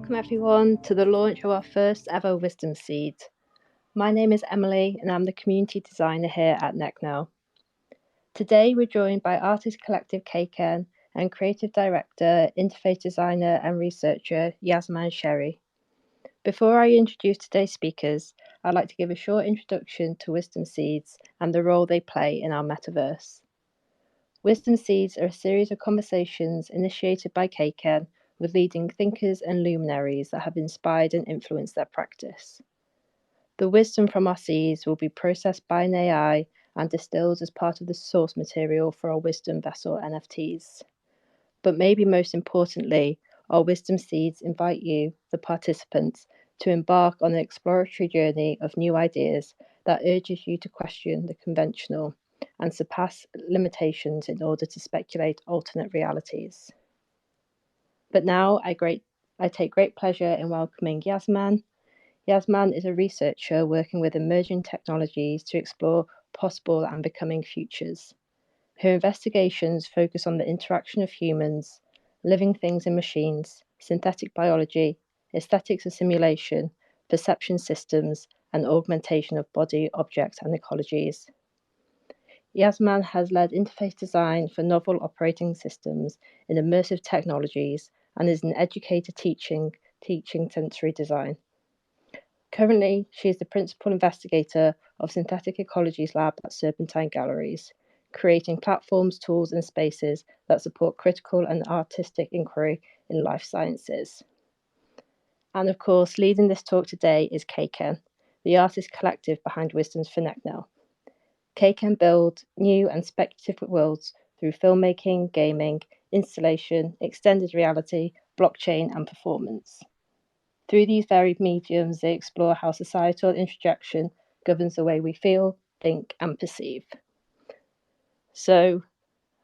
Welcome everyone to the launch of our first ever Wisdom Seed. My name is Emily and I'm the community designer here at NECNOW. Today we're joined by artist collective Keiken and creative director, interface designer and researcher Yasaman Sheri. Before I introduce today's speakers, I'd like to give a short introduction to Wisdom Seeds and the role they play in our metaverse. Wisdom Seeds are a series of conversations initiated by Keiken with leading thinkers and luminaries that have inspired and influenced their practice. The wisdom from our seeds will be processed by an AI and distilled as part of the source material for our Wisdom Vessel NFTs. But maybe most importantly, our Wisdom Seeds invite you, the participants, to embark on an exploratory journey of new ideas that urges you to question the conventional and surpass limitations in order to speculate alternate realities. But now I take great pleasure in welcoming Yasaman. Yasaman is a researcher working with emerging technologies to explore possible and becoming futures. Her investigations focus on the interaction of humans, living things and machines, synthetic biology, aesthetics and simulation, perception systems, and augmentation of body, objects, and ecologies. Yasaman has led interface design for novel operating systems in immersive technologies and is an educator teaching sensory design. Currently, she is the principal investigator of Synthetic Ecologies Lab at Serpentine Galleries, creating platforms, tools, and spaces that support critical and artistic inquiry in life sciences. And of course, leading this talk today is Keiken, the artist collective behind Wisdoms for NECNOW. Keiken build new and speculative worlds through filmmaking, gaming, installation, extended reality, blockchain, and performance. Through these varied mediums, they explore how societal introjection governs the way we feel, think, and perceive. So,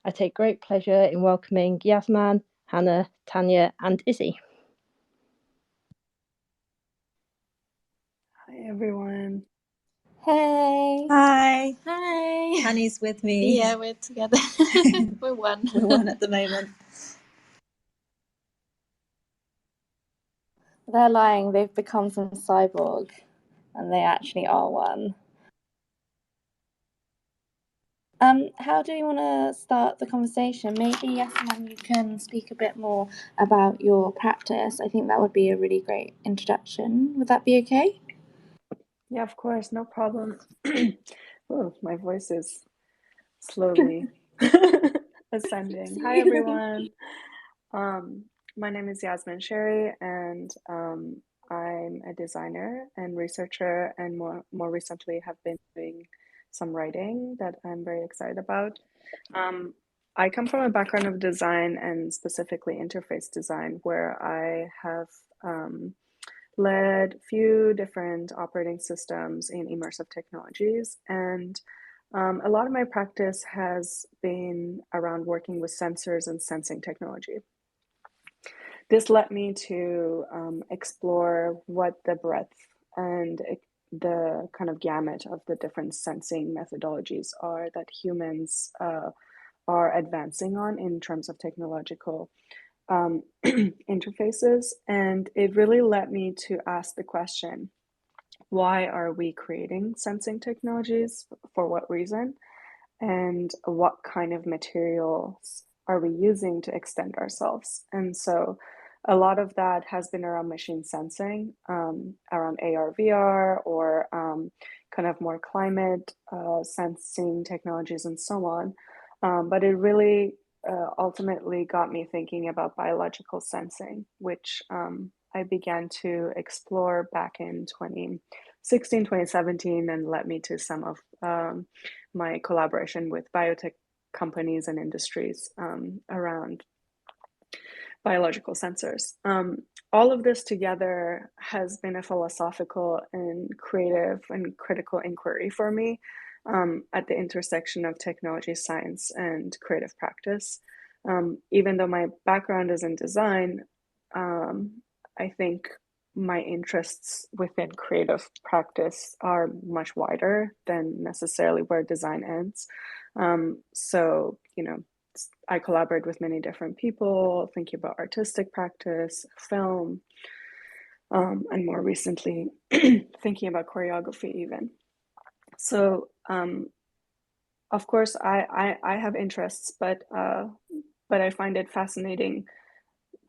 I take great pleasure in welcoming Yasaman, Hannah, Tanya, and Izzy. Hi, everyone. Hey. Hi. Hi. Honey's with me. Yeah, we're together. We're one. We're one at the moment. They're lying. They've become some cyborg, and they actually are one. How do you want to start the conversation? Maybe, Yasaman, you can speak a bit more about your practice. I think that would be a really great introduction. Would that be okay? Yeah, of course, no problem. Oh, my voice is slowly ascending. Hi, everyone. My name is Yasaman Sheri, and I'm a designer and researcher, and more recently have been doing some writing that I'm very excited about. I come from a background of design and specifically interface design, where I have led few different operating systems in immersive technologies, and a lot of my practice has been around working with sensors and sensing technology. This led me to explore what the breadth and the kind of gamut of the different sensing methodologies are that humans are advancing on in terms of technological interfaces. And it really led me to ask the question, why are we creating sensing technologies? For what reason? And what kind of materials are we using to extend ourselves? And so a lot of that has been around machine sensing, around AR, VR, or kind of more climate sensing technologies and so on. But it really ultimately got me thinking about biological sensing, which I began to explore back in 2016, 2017, and led me to some of my collaboration with biotech companies and industries around biological sensors. All of this together has been a philosophical and creative and critical inquiry for me at the intersection of technology, science, and creative practice. Even though my background is in design, I think my interests within creative practice are much wider than necessarily where design ends. So, I collaborate with many different people, thinking about artistic practice, film, and more recently thinking about choreography even. So of course I have interests, but I find it fascinating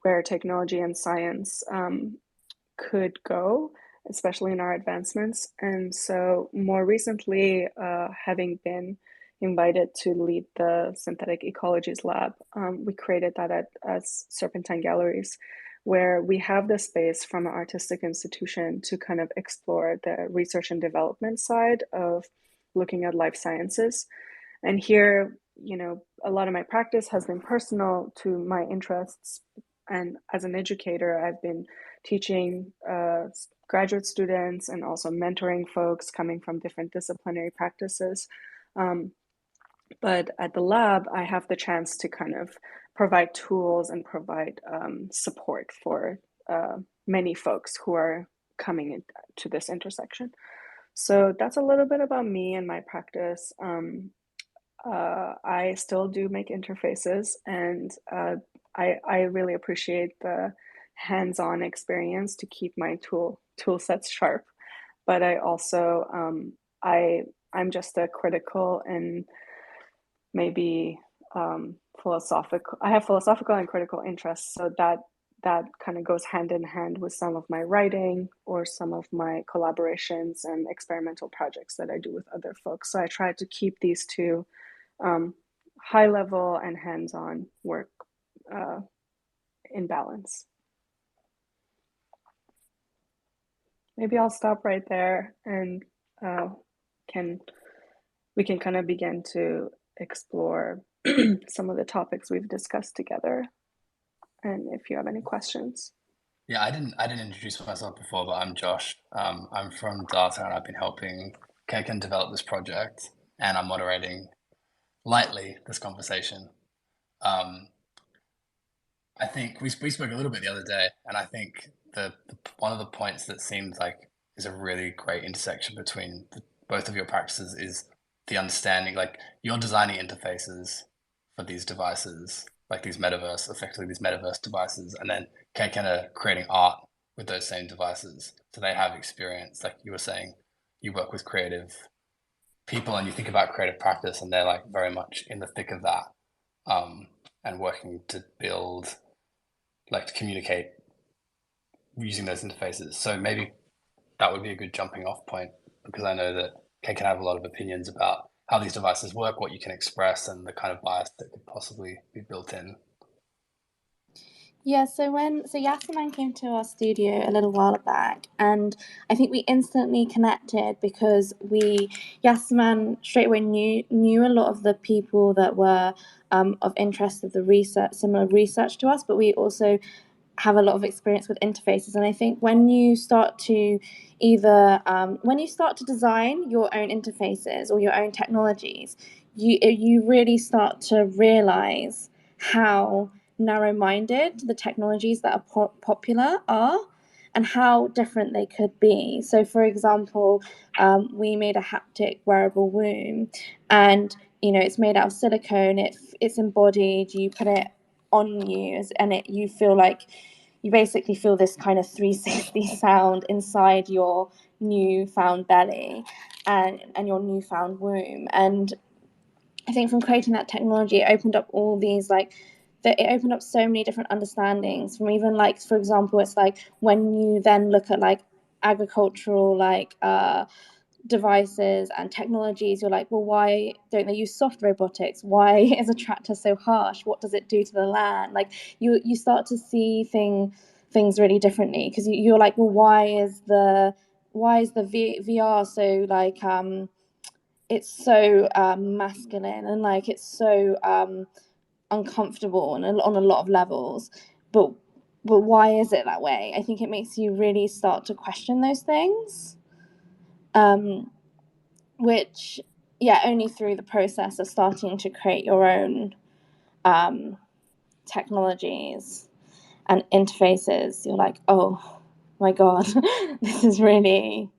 where technology and science could go, especially in our advancements. And so more recently, having been invited to lead the synthetic ecologies lab, we created that at Serpentine Galleries, where we have the space from an artistic institution to kind of explore the research and development side of looking at life sciences. And here, you know, a lot of my practice has been personal to my interests. And as an educator, I've been teaching graduate students and also mentoring folks coming from different disciplinary practices. But at the lab, I have the chance to kind of provide tools and provide support for many folks who are coming into this intersection. So that's a little bit about me and my practice. I still do make interfaces, and I really appreciate the hands-on experience to keep my tool sets sharp. But I also I'm just a critical and maybe philosophical. I have philosophical and critical interests, so that kind of goes hand in hand with some of my writing or some of my collaborations and experimental projects that I do with other folks. So I try to keep these two high level and hands-on work in balance. Maybe I'll stop right there, and we can kind of begin to explore some of the topics we've discussed together. And if you have any questions. Yeah, I didn't introduce myself before, but I'm Josh. I'm from Data, and I've been helping Keiken develop this project, and I'm moderating lightly this conversation. I think we spoke a little bit the other day, and I think the one of the points that seems like is a really great intersection between both of your practices is the understanding, like you're designing interfaces for these devices, like these metaverse devices, and then Keiken are creating art with those same devices. So they have experience, like you were saying, you work with creative people and you think about creative practice, and they're like very much in the thick of that, and working to build, like to communicate using those interfaces. So maybe that would be a good jumping off point, because I know that Kay can have a lot of opinions about how these devices work, what you can express, and the kind of bias that could possibly be built in. Yeah, so Yasaman came to our studio a little while back, and I think we instantly connected because Yasaman straight away knew a lot of the people that were of interest of the research, similar research to us, but we also have a lot of experience with interfaces. And I think when you start to design your own interfaces or your own technologies, you really start to realize how narrow-minded the technologies that are popular are and how different they could be. So for example, we made a haptic wearable womb, and it's made out of silicone, it's embodied, you put it on you, and you basically feel this kind of 360 sound inside your newfound belly and your newfound womb. And I think from creating that technology, it opened up all these it opened up so many different understandings from even for example, it's like when you then look at agricultural devices and technologies, you're like, well, why don't they use soft robotics? Why is a tractor so harsh? What does it do to the land? You start to see things really differently, because you're like, well, why is the VR so it's so masculine and it's so uncomfortable and on a lot of levels, but why is it that way? I think it makes you really start to question those things, which only through the process of starting to create your own technologies and interfaces, you're like, oh my god, this is really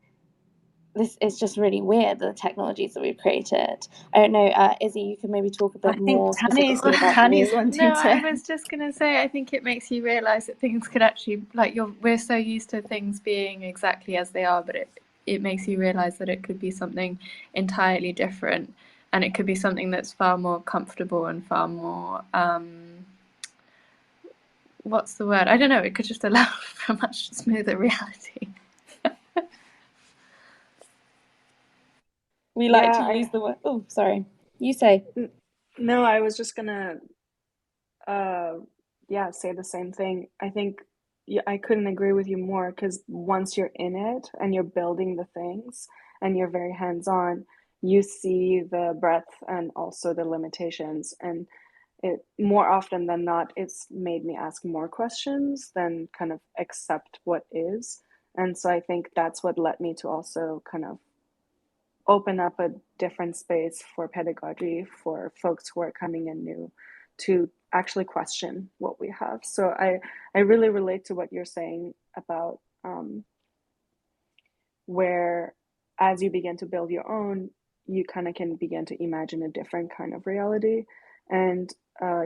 this is just really weird, the technologies that we've created. I don't know, Izzy, you can maybe talk a bit more specifically about Tanya's you. wanting to. I was just going to say, I think it makes you realise that things could actually, like, we're so used to things being exactly as they are, but it makes you realise that it could be something entirely different, and it could be something that's far more comfortable and far more, what's the word? I don't know, it could just allow for a much smoother reality. We like to use the word. Oh, sorry. You say. No, I was just gonna, say the same thing. I think I couldn't agree with you more, because once you're in it and you're building the things and you're very hands-on, you see the breadth and also the limitations. And it, more often than not, it's made me ask more questions than kind of accept what is. And so I think that's what led me to also kind of open up a different space for pedagogy for folks who are coming in new, to actually question what we have. So I really relate to what you're saying about where, as you begin to build your own, you kind of can begin to imagine a different kind of reality. And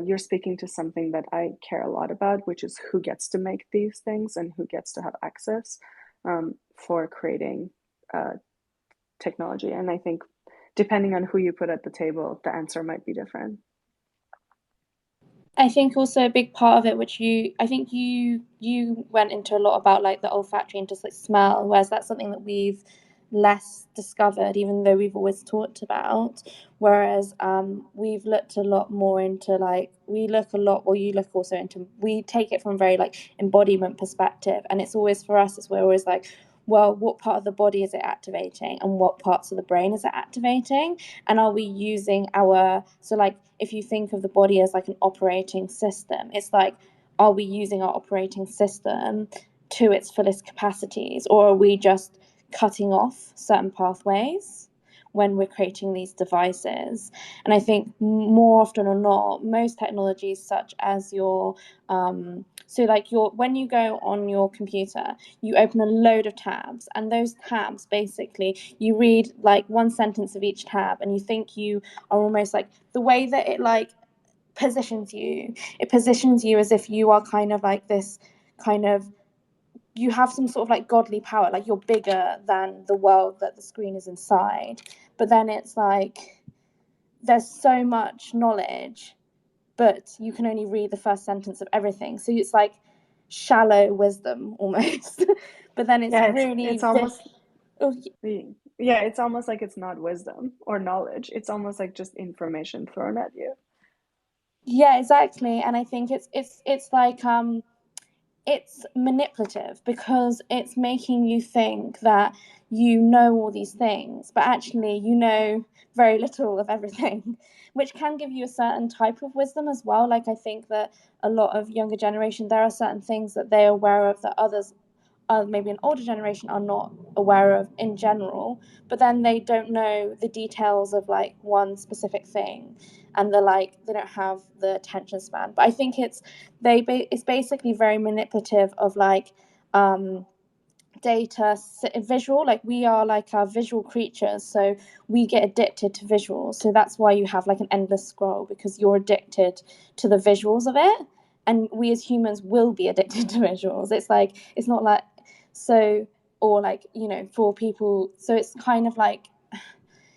you're speaking to something that I care a lot about, which is who gets to make these things and who gets to have access for creating technology. And I think depending on who you put at the table, the answer might be different. I think also a big part of it, which I think you went into a lot about, like, the olfactory and just like smell, whereas that's something that we've less discovered, even though we've always talked about. Whereas we've looked a lot more into, like, we look a lot, or you look also into, we take it from very like embodiment perspective, and it's always, for us, we're always like, well, what part of the body is it activating, and what parts of the brain is it activating, and are we using so like, if you think of the body as like an operating system, it's like, are we using our operating system to its fullest capacities, or are we just cutting off certain pathways when we're creating these devices? And I think more often or not, most technologies, such as when you go on your computer, you open a load of tabs, and those tabs, basically, you read like one sentence of each tab, and you think you are almost like, the way that it like positions you as if you are kind of like this kind of, you have some sort of like godly power, like you're bigger than the world that the screen is inside. But then it's like, there's so much knowledge, but you can only read the first sentence of everything, so it's like shallow wisdom almost. But then it's almost it's almost like it's not wisdom or knowledge, it's almost like just information thrown at you. Yeah, exactly. And I think it's like it's manipulative, because it's making you think that you know all these things, but actually you know very little of everything, which can give you a certain type of wisdom as well. Like, I think that a lot of younger generation, there are certain things that they're aware of that others, maybe an older generation, are not aware of in general, but then they don't know the details of like one specific thing, and they don't have the attention span. But I think it's basically very manipulative of like data, visual, like we are like our visual creatures, so we get addicted to visuals. So that's why you have like an endless scroll, because you're addicted to the visuals of it, and we as humans will be addicted to visuals. It's like, it's not like, so, or like, for people, so it's kind of like,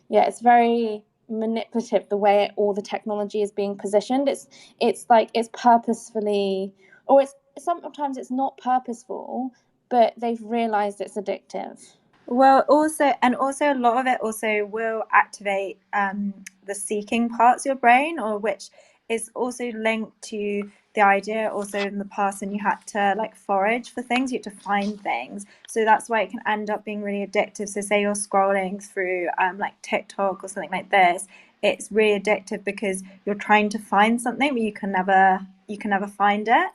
yeah, it's very manipulative the way all the technology is being positioned. It's like, it's purposefully, or it's sometimes it's not purposeful, but they've realized it's addictive. Well, also a lot of it also will activate the seeking parts of your brain, or which is also linked to the idea also in the past, and you had to like forage for things, you had to find things. So that's why it can end up being really addictive. So say you're scrolling through like TikTok or something like this, it's really addictive because you're trying to find something, but you can never find it.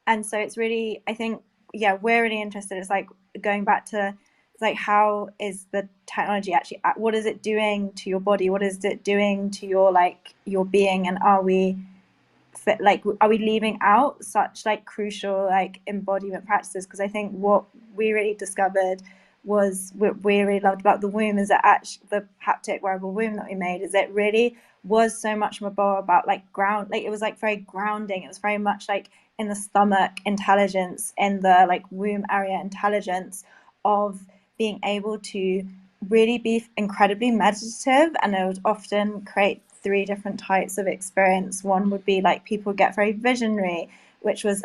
And so it's really, I think, yeah, we're really interested. It's like going back to, like, how is the technology actually, what is it doing to your body, what is it doing to your like your being, and are we leaving out such like crucial like embodiment practices? Because I think what we really discovered we really loved about the womb is that actually the haptic wearable womb that we made is it really was so much more about like ground, like it was like very grounding. It was very much like in the stomach intelligence, in the like womb area intelligence of being able to really be incredibly meditative. And it would often create three different types of experience. One would be like people get very visionary, which was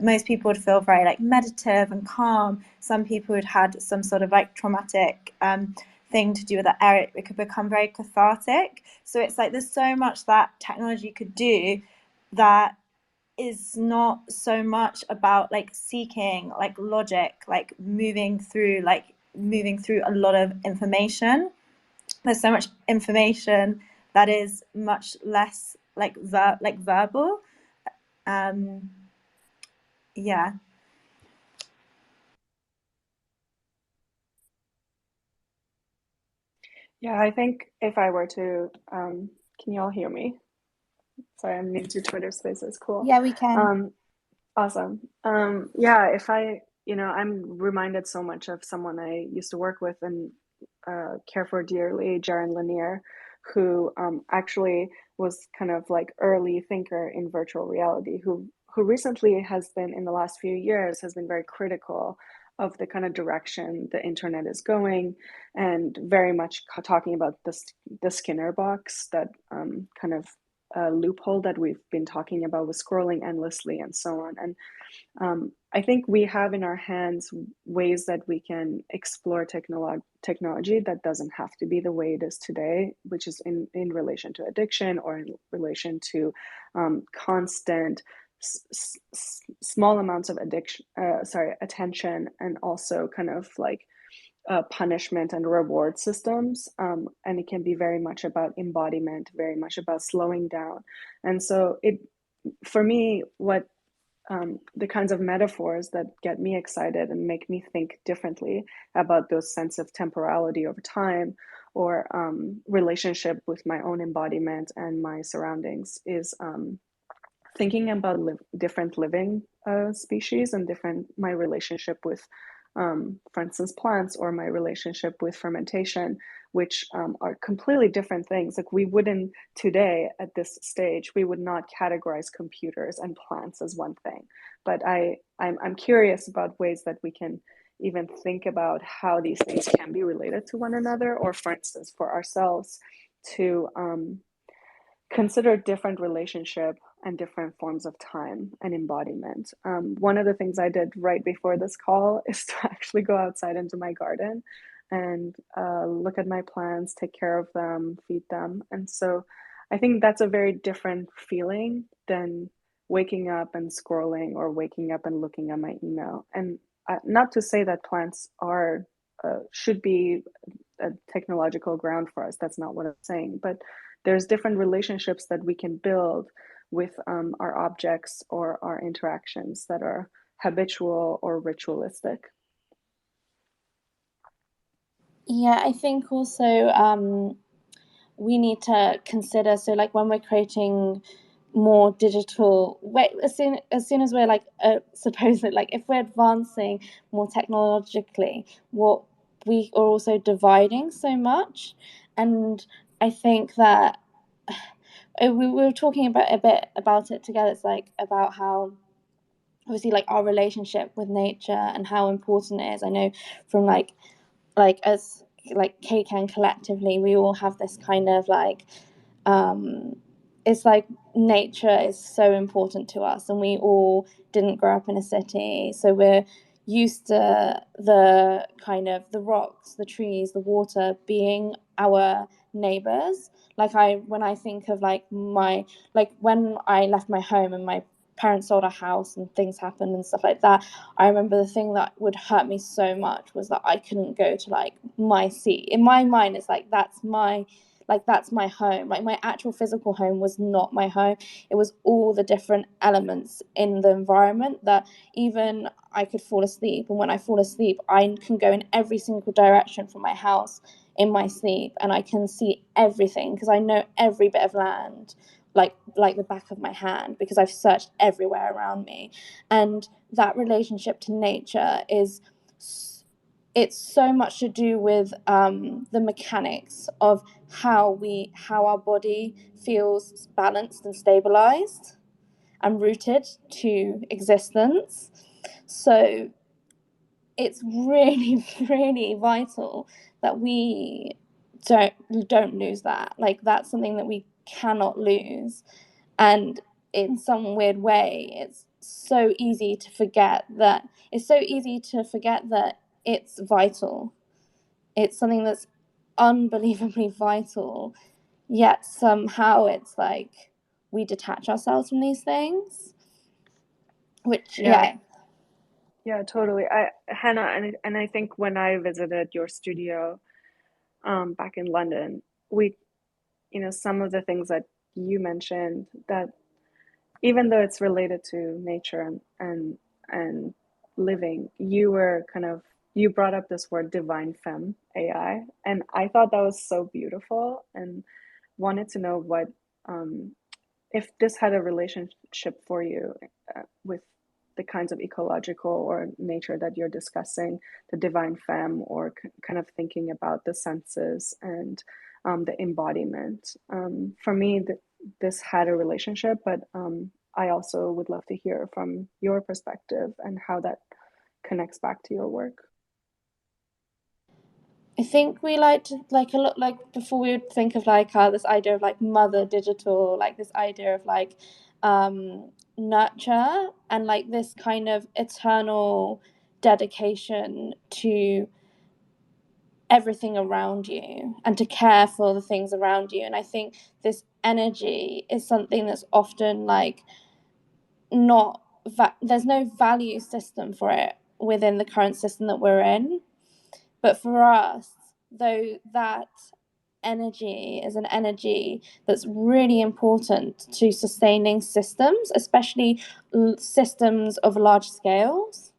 most people would feel very like meditative and calm. Some people had had some sort of like traumatic thing to do with that area. It could become very cathartic. So it's like there's so much that technology could do that is not so much about like seeking like logic, like moving through a lot of information. There's so much information that is much less like verbal. Yeah. Yeah, I think if I were to, can you all hear me? Sorry, I'm new to Twitter Spaces. Cool. Yeah, we can. Awesome. Yeah, if I, I'm reminded so much of someone I used to work with and care for dearly, Jaron Lanier, who actually was kind of like early thinker in virtual reality, who recently has been, in the last few years, has been very critical of the kind of direction the internet is going, and very much talking about the Skinner box, that kind of loophole that we've been talking about with scrolling endlessly and so on. And I think we have in our hands ways that we can explore technology that doesn't have to be the way it is today, which is in relation to addiction or in relation to constant small amounts of attention, and also kind of like punishment and reward systems. And it can be very much about embodiment, very much about slowing down. And so for me, what the kinds of metaphors that get me excited and make me think differently about those sense of temporality over time, or relationship with my own embodiment and my surroundings, is thinking about different living species and my relationship with, for instance, plants, or my relationship with fermentation, which are completely different things. Like we wouldn't today at this stage, we would not categorize computers and plants as one thing. But I'm curious about ways that we can even think about how these things can be related to one another, or for instance, for ourselves to consider different relationship and different forms of time and embodiment. One of the things I did right before this call is to actually go outside into my garden and look at my plants, take care of them, feed them. And so I think that's a very different feeling than waking up and scrolling, or waking up and looking at my email. And not to say that plants should be a technological ground for us. That's not what I'm saying. But there's different relationships that we can build with our objects or our interactions that are habitual or ritualistic. Yeah, I think also we need to consider, so like when we're creating more digital as soon as we're like supposedly, like if we're advancing more technologically, what we are also dividing so much. And I think that we were talking about a bit about it together. It's like about how obviously like our relationship with nature and how important it is. I know from like as like Keiken collectively, we all have this kind of like it's like nature is so important to us, and we all didn't grow up in a city, so we're used to the kind of the rocks, the trees, the water being our neighbors. Like when I think of like when I left my home and my parents sold our house and things happened and stuff like that, I remember the thing that would hurt me so much was that I couldn't go to like my seat. In my mind, it's like that's my home. Like my actual physical home was not my home. It was all the different elements in the environment that even I could fall asleep. And when I fall asleep, I can go in every single direction from my house in my sleep, and I can see everything because I know every bit of land like the back of my hand, because I've searched everywhere around me. And that relationship to nature is it's so much to do with the mechanics of how our body feels balanced and stabilized and rooted to existence. So it's really, really vital that we don't lose that. Like, that's something that we cannot lose. And in some weird way, it's so easy to forget that it's vital. It's something that's unbelievably vital, yet somehow it's like we detach ourselves from these things, which Yeah, totally. Hannah, and I think when I visited your studio back in London, we, some of the things that you mentioned, that even though it's related to nature and living, you brought up this word divine femme AI, and I thought that was so beautiful, and wanted to know what if this had a relationship for you with the kinds of ecological or nature that you're discussing, the divine femme, or kind of thinking about the senses and the embodiment. For me, this had a relationship, but I also would love to hear from your perspective and how that connects back to your work. I think we like to, like, a lot, like before we would think of like this idea of like mother digital, like this idea of like nurture and like this kind of eternal dedication to everything around you and to care for the things around you. And I think this energy is something that's often like not there's no value system for it within the current system that we're in. But for us, though, that energy is an energy that's really important to sustaining systems, especially systems of large scales.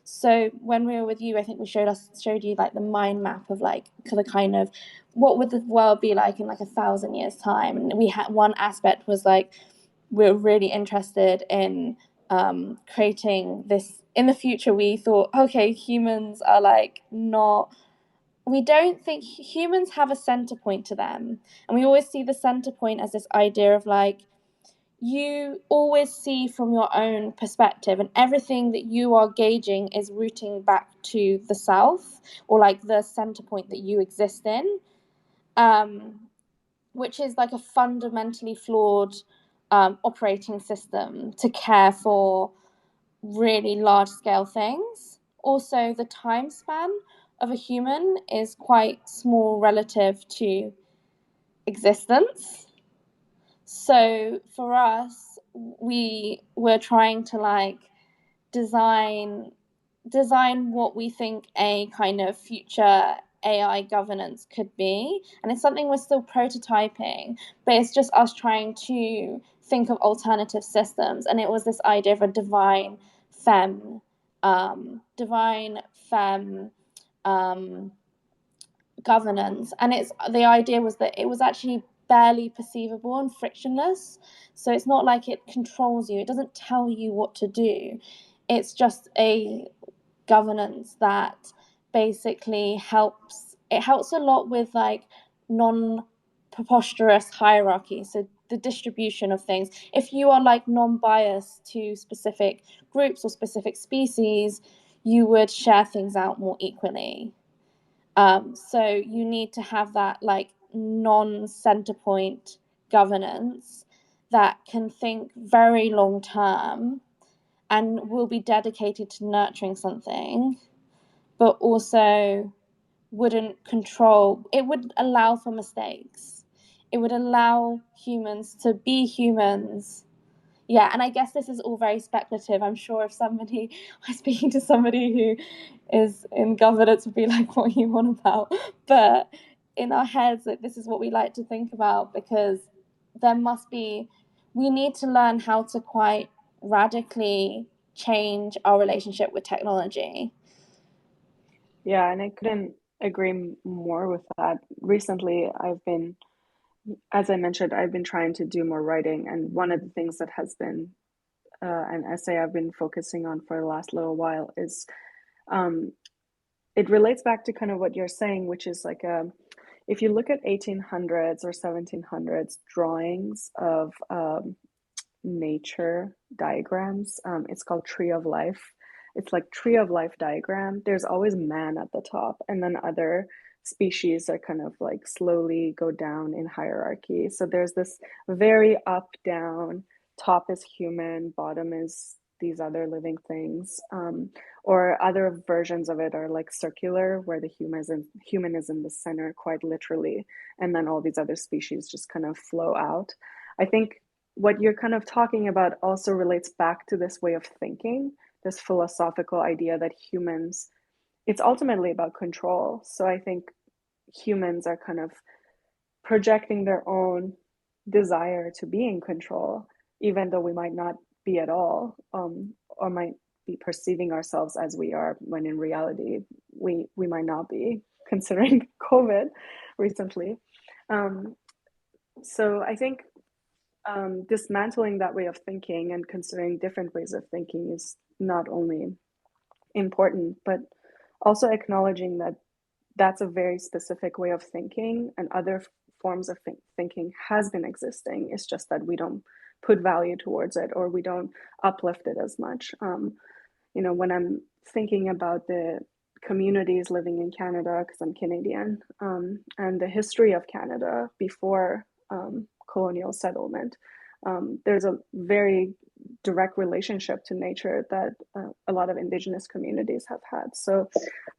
So when we were with you, I think we showed you like the mind map of like the kind of what would the world be like in like 1,000 years time. And we had one aspect was like we're really interested in creating this in the future. We thought, okay, humans are like not, we don't think humans have a center point to them, and we always see the center point as this idea of like you always see from your own perspective, and everything that you are gauging is rooting back to the self or like the center point that you exist in, which is like a fundamentally flawed operating system to care for really large scale things. Also, the time span of a human is quite small relative to existence. So for us, we were trying to like design what we think a kind of future AI governance could be. And it's something we're still prototyping, but it's just us trying to think of alternative systems. And it was this idea of a femme, divine femme governance. And it's the idea was that it was actually barely perceivable and frictionless. So it's not like it controls you. It doesn't tell you what to do. It's just a governance that basically helps. It helps a lot with like non-preposterous hierarchy. So the distribution of things. If you are like non-biased to specific groups or specific species, you would share things out more equally. So you need to have that like non-center point governance that can think very long term and will be dedicated to nurturing something, but also wouldn't control. It would allow for mistakes. It would allow humans to be humans. Yeah, and I guess this is all very speculative. I'm sure if somebody was speaking to somebody who is in governance would be like, what are you on about? But in our heads, like, this is what we like to think about, because we need to learn how to quite radically change our relationship with technology. Yeah, and I couldn't agree more with that. Recently, as I mentioned, I've been trying to do more writing, and one of the things that has been an essay I've been focusing on for the last little while is it relates back to kind of what you're saying, which is like if you look at 1800s or 1700s drawings of nature diagrams, it's called Tree of Life. It's like Tree of Life diagram. There's always man at the top, and then other species that kind of like slowly go down in hierarchy. So there's this very up down, top is human, bottom is these other living things. Or other versions of it are like circular, where the human is in the center quite literally, and then all these other species just kind of flow out. I think what you're kind of talking about also relates back to this way of thinking, this philosophical idea that humans, it's ultimately about control. So I think humans are kind of projecting their own desire to be in control, even though we might not be at all, or might be perceiving ourselves as we are, when in reality we might not be, considering COVID recently. So I think dismantling that way of thinking and considering different ways of thinking is not only important, but also acknowledging that that's a very specific way of thinking, and other forms of thinking has been existing. It's just that we don't put value towards it, or we don't uplift it as much. When I'm thinking about the communities living in Canada, because I'm Canadian, and the history of Canada before colonial settlement, there's a very direct relationship to nature that a lot of Indigenous communities have had. So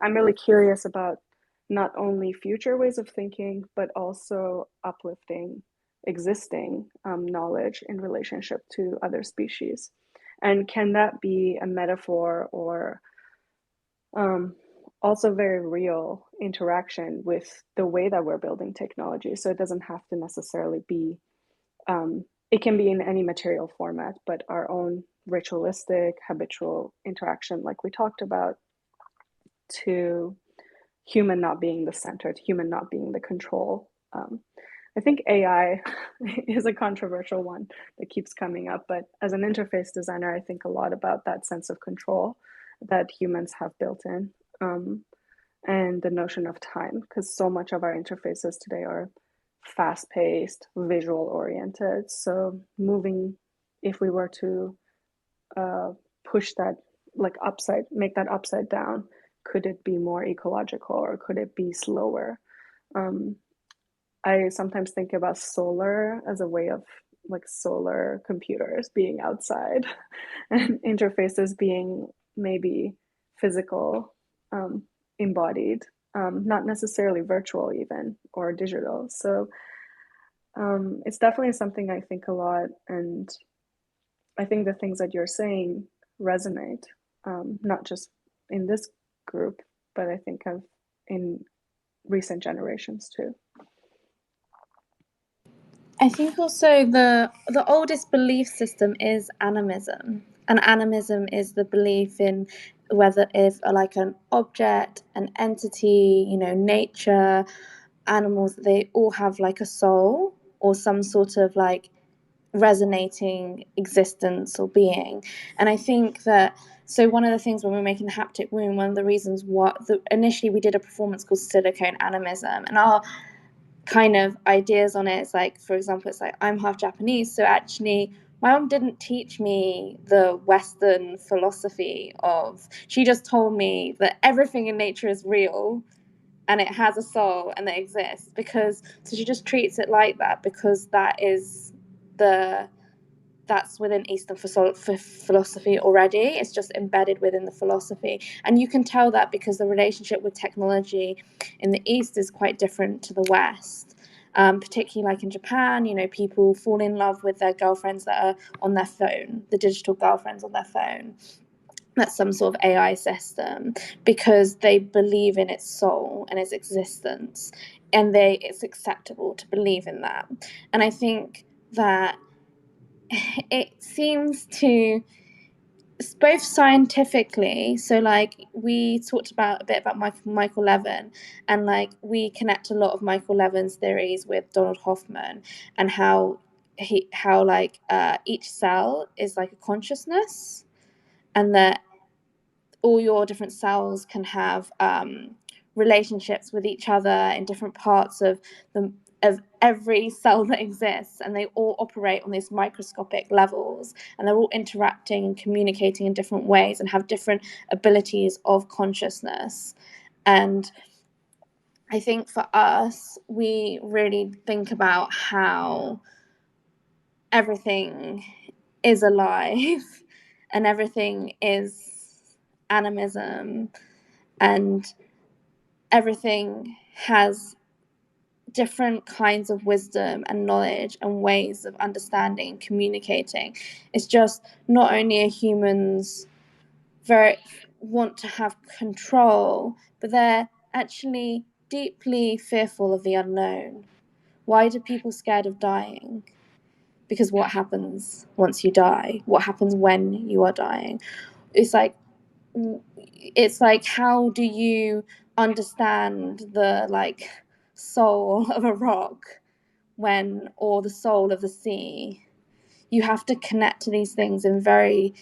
I'm really curious about not only future ways of thinking, but also uplifting existing knowledge in relationship to other species. And can that be a metaphor or also very real interaction with the way that we're building technology? So it doesn't have to necessarily be, it can be in any material format, but our own ritualistic, habitual interaction, like we talked about, to human not being the center, human not being the control. I think AI is a controversial one that keeps coming up, but as an interface designer, I think a lot about that sense of control that humans have built in, and the notion of time, because so much of our interfaces today are fast-paced, visual-oriented. So moving, if we were to push that like upside, make that upside down, could it be more ecological, or could it be slower? I sometimes think about solar as a way of like solar computers being outside and interfaces being maybe physical, embodied, not necessarily virtual even, or digital. So it's definitely something I think a lot, and I think the things that you're saying resonate, not just in this group, but I think of in recent generations too. I think also the oldest belief system is animism, and animism is the belief in whether if like an object, an entity, nature, animals, they all have like a soul or some sort of like resonating existence or being. And I think that, so one of the things when we're making the haptic wound, one of the reasons initially we did a performance called silicone animism, and our kind of ideas on it is like, for example, it's like I'm half Japanese, so actually my mom didn't teach me the Western philosophy of, she just told me that everything in nature is real and it has a soul and it exists, because so she just treats it like that, because that's within Eastern philosophy already. It's just embedded within the philosophy. And you can tell that because the relationship with technology in the East is quite different to the West. Particularly like in Japan, people fall in love with their girlfriends that are on their phone, the digital girlfriends on their phone. That's some sort of AI system, because they believe in its soul and its existence, and it's acceptable to believe in that. And I think that it seems to, both scientifically, so like we talked about a bit about Michael Levin, and like we connect a lot of Michael Levin's theories with Donald Hoffman, and how each cell is like a consciousness, and that all your different cells can have relationships with each other in different parts of every cell that exists, and they all operate on these microscopic levels, and they're all interacting and communicating in different ways and have different abilities of consciousness. And I think for us, we really think about how everything is alive and everything is animism, and everything has different kinds of wisdom and knowledge and ways of understanding and communicating. It's just not only are humans very want to have control, but they're actually deeply fearful of the unknown. Why do people scared of dying? Because what happens once you die? What happens when you are dying? It's like how do you understand the like soul of a rock or the soul of the sea? You have to connect to these things in very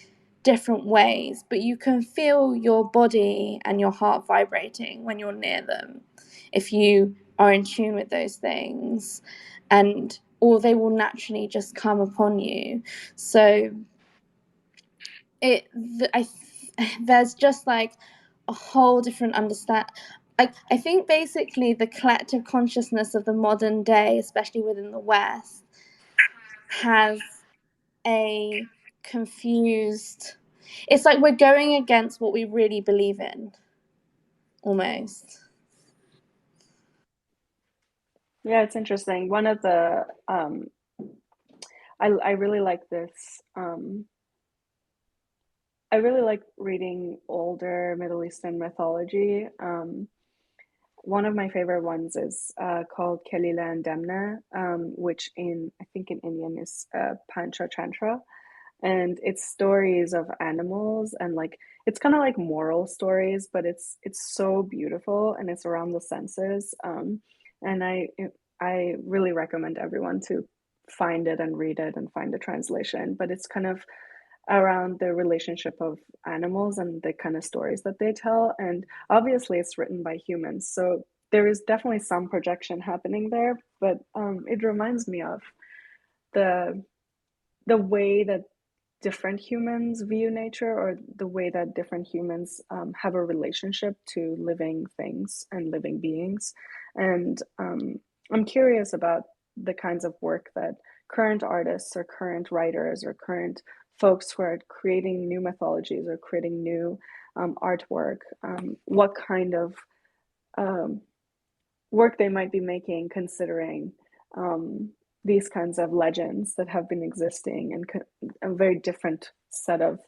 different ways, but you can feel your body and your heart vibrating when you're near them if you are in tune with those things, or they will naturally just come upon you. So there's just like a whole different understand. I think basically the collective consciousness of the modern day, especially within the West, has a confused. It's like we're going against what we really believe in, almost. Yeah, it's interesting. One of the I really like this. I really like reading older Middle Eastern mythology. One of my favorite ones is called Kelila and Demna, which I think in Indian is Pancha-chantra, and it's stories of animals, and like it's kind of like moral stories, but it's so beautiful, and it's around the senses. And I really recommend everyone to find it and read it and find the translation. But it's kind of around the relationship of animals and the kind of stories that they tell. And obviously, it's written by humans, so there is definitely some projection happening there. But it reminds me of the way that different humans view nature, or the way that different humans have a relationship to living things and living beings. And I'm curious about the kinds of work that current artists or current writers or current folks who are creating new mythologies or creating new artwork, what kind of work they might be making, considering these kinds of legends that have been existing, and a very different set of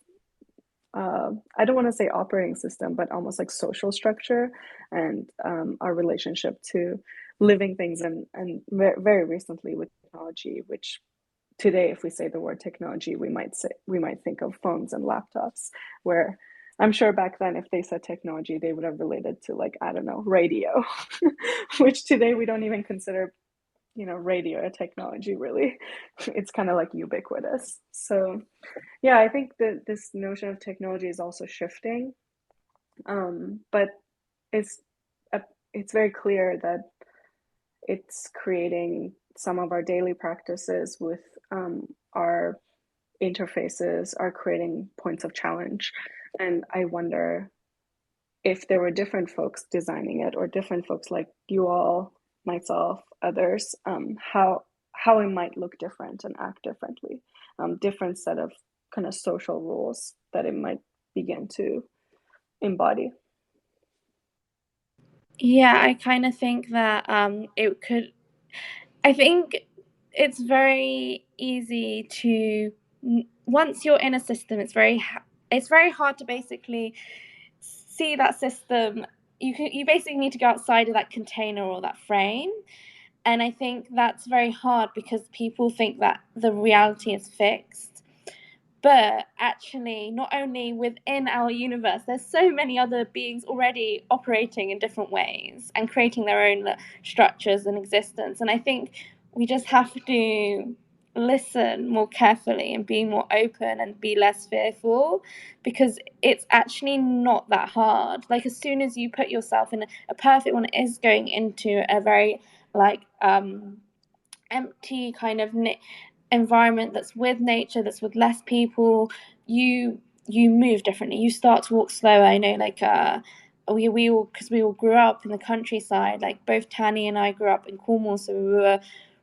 I don't want to say operating system, but almost like social structure, and our relationship to living things, and very recently with technology, which today, if we say the word technology, we might think of phones and laptops, where I'm sure back then, if they said technology, they would have related to, like, I don't know, radio, which today we don't even consider, radio a technology, really. It's kind of like ubiquitous. So yeah, I think that this notion of technology is also shifting, but it's it's very clear that it's creating some of our daily practices with our interfaces, are creating points of challenge. And I wonder if there were different folks designing it, or different folks like you all, myself, others, how it might look different and act differently, different set of kind of social rules that it might begin to embody. Yeah, I kind of think that it could. I think it's very easy to, once you're in a system, it's very hard to basically see that system. You basically need to go outside of that container or that frame. And I think that's very hard because people think that the reality is fixed. But actually, not only within our universe, there's so many other beings already operating in different ways and creating their own structures and existence. And I think we just have to listen more carefully and be more open and be less fearful, because it's actually not that hard. Like, as soon as you put yourself in a perfect one is going into a very like empty kind of environment that's with nature, that's with less people, you move differently. You start to walk slower. I know, like we all, because we all grew up in the countryside. Like, both Tanny and I grew up in Cornwall, so we were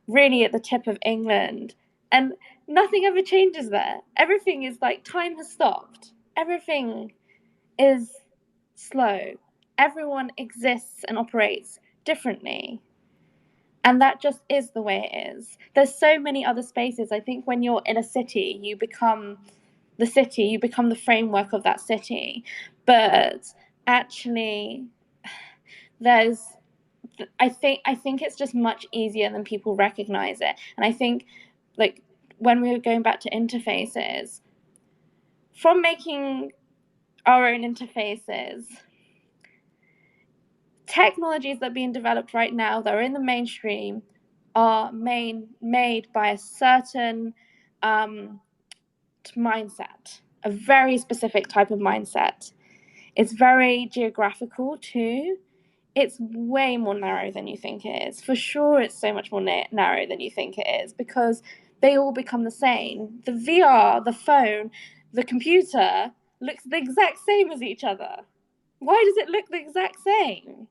really at the tip of England, and nothing ever changes there. Everything is like, time has stopped. Everything is slow. Everyone exists and operates differently. And that just is the way it is. There's so many other spaces. I think when you're in a city, you become the city, you become the framework of that city. But actually, there's I think it's just much easier than people recognize it. And I think, like, when we were going back to interfaces, from making our own interfaces, technologies that are being developed right now that are in the mainstream are made by a certain mindset, a very specific type of mindset. It's very geographical too. It's way more narrow than you think it is. For sure, it's so much more narrow than you think it is, because they all become the same. The VR, the phone, the computer looks the exact same as each other. Why does it look the exact same?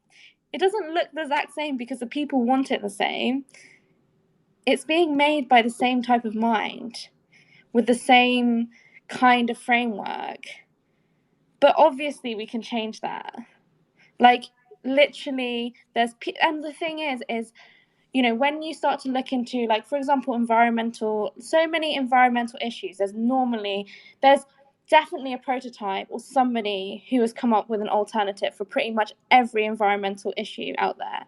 It doesn't look the exact same because the people want it the same. It's being made by the same type of mind, with the same kind of framework. But obviously we can change that. Like, literally, and the thing is, you know, when you start to look into, like, for example, so many environmental issues, there's definitely a prototype or somebody who has come up with an alternative for pretty much every environmental issue out there.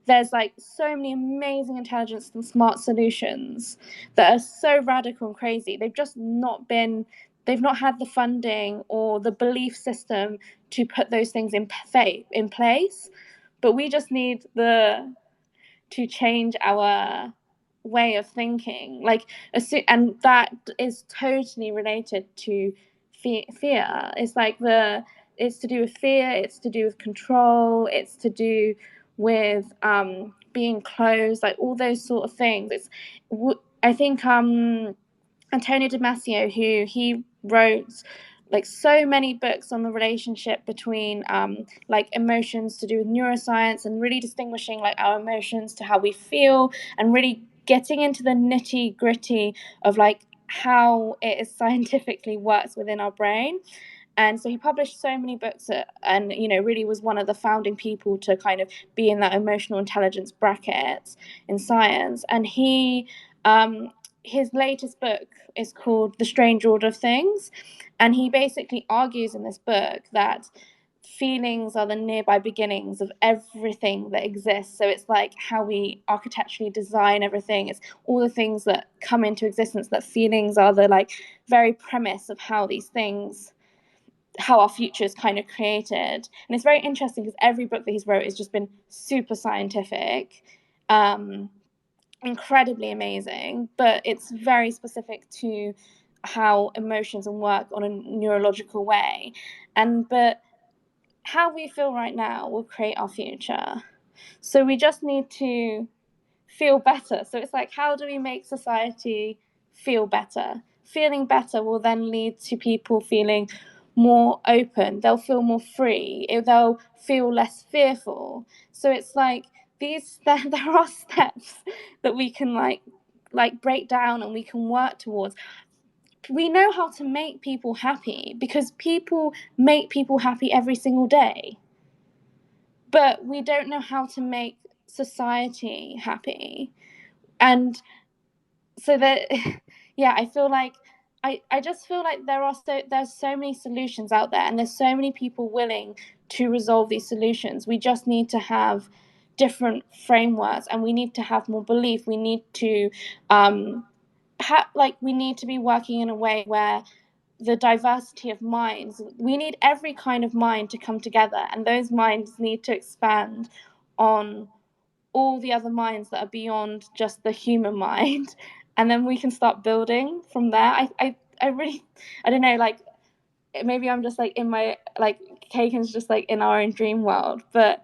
There's like so many amazing intelligence and smart solutions that are so radical and crazy. They've not had the funding or the belief system to put those things in place. But we just need to change our way of thinking, like, and that is totally related to fear. It's like it's to do with fear, it's to do with control, it's to do with being closed, like all those sort of things. I think Antonio Damasio, who he wrote like so many books on the relationship between like emotions to do with neuroscience, and really distinguishing like our emotions to how we feel, and really getting into the nitty gritty of like how it is scientifically works within our brain. And so he published so many books, and, you know, really was one of the founding people to kind of be in that emotional intelligence bracket in science. And his latest book is called The Strange Order of Things. And he basically argues in this book that feelings are the nearby beginnings of everything that exists. So it's like how we architecturally design everything. It's all the things that come into existence, that feelings are the like very premise of how our future is kind of created. And it's very interesting because every book that he's wrote has just been super scientific, incredibly amazing, but it's very specific to how emotions and work on a neurological way. But how we feel right now will create our future. So we just need to feel better. So it's like, how do we make society feel better? Feeling better will then lead to people feeling more open. They'll feel more free. They'll feel less fearful. So it's like there are steps that we can like break down and we can work towards. We know how to make people happy because people make people happy every single day. But we don't know how to make society happy. And so that yeah, I just feel like there's so many solutions out there, and there's so many people willing to resolve these solutions. We just need to have different frameworks, and we need to have more belief. We need to we need to be working in a way where the diversity of minds, we need every kind of mind to come together, and those minds need to expand on all the other minds that are beyond just the human mind. and then we can start building from there. I really, I don't know, like maybe I'm just like in my, like Keiken's just like in our own dream world, but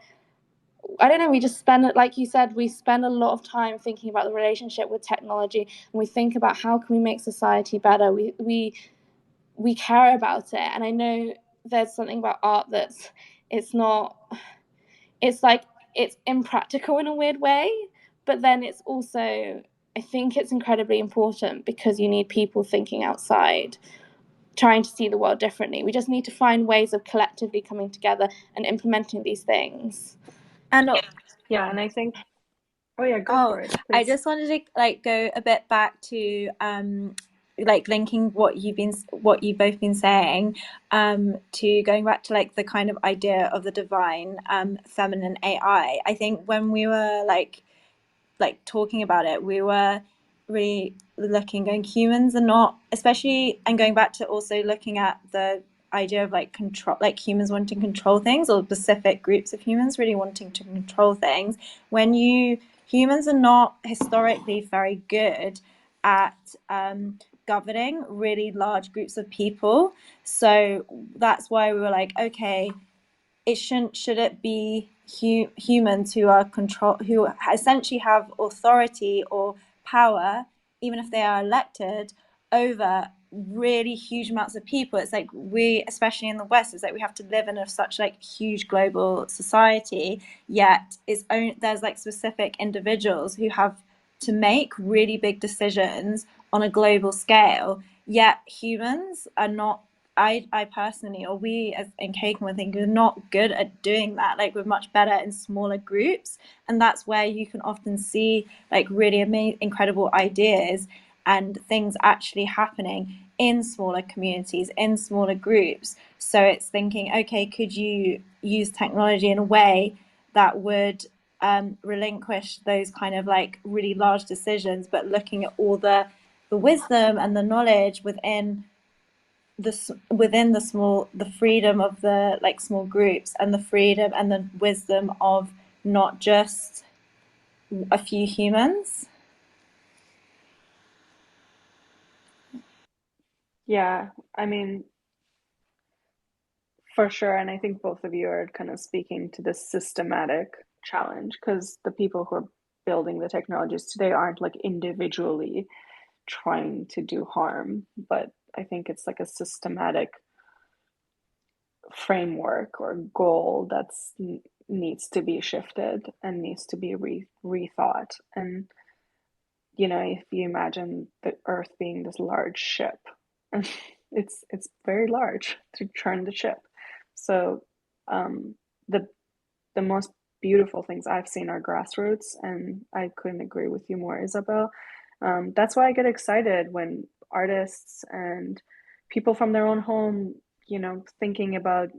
I don't know, we just spend, like you said, we spend a lot of time thinking about the relationship with technology, and we think about how can we make society better. We care about it. And I know there's something about art that's, it's not, it's like, it's impractical in a weird way, but then it's also, I think it's incredibly important because you need people thinking outside, trying to see the world differently. We just need to find ways of collectively coming together and implementing these things. And Yeah, and I think, oh yeah, go for it, please. I just wanted to like go a bit back to like linking what you've both been saying to going back to like the kind of idea of the divine feminine AI. I think when we were like talking about it, we were really looking, going, humans are not, especially, and going back to also looking at the idea of like control, like humans wanting to control things, or specific groups of humans really wanting to control things. When humans are not historically very good at governing really large groups of people. So that's why we were like, okay, should it be humans who are who essentially have authority or power, even if they are elected, over really huge amounts of people? It's like, we, especially in the West, it's like we have to live in such like huge global society, yet there's like specific individuals who have to make really big decisions on a global scale, yet humans are not. I personally, or we as in Keiken, I think we're not good at doing that. Like, we're much better in smaller groups, and that's where you can often see like really incredible ideas and things actually happening in smaller communities, in smaller groups. So it's thinking, okay, could you use technology in a way that would relinquish those kind of like really large decisions, but looking at all the wisdom and the knowledge within the freedom of the like small groups, and the freedom and the wisdom of not just a few humans. Yeah, I mean, for sure. And I think both of you are kind of speaking to this systematic challenge, because the people who are building the technologies today aren't like individually trying to do harm, but I think it's like a systematic framework or goal that's needs to be shifted and needs to be rethought. And if you imagine the Earth being this large ship, it's very large to turn the ship. So the the most beautiful things I've seen are grassroots, and I couldn't agree with you more, Isabel. That's why I get excited when artists and people from their own home, thinking about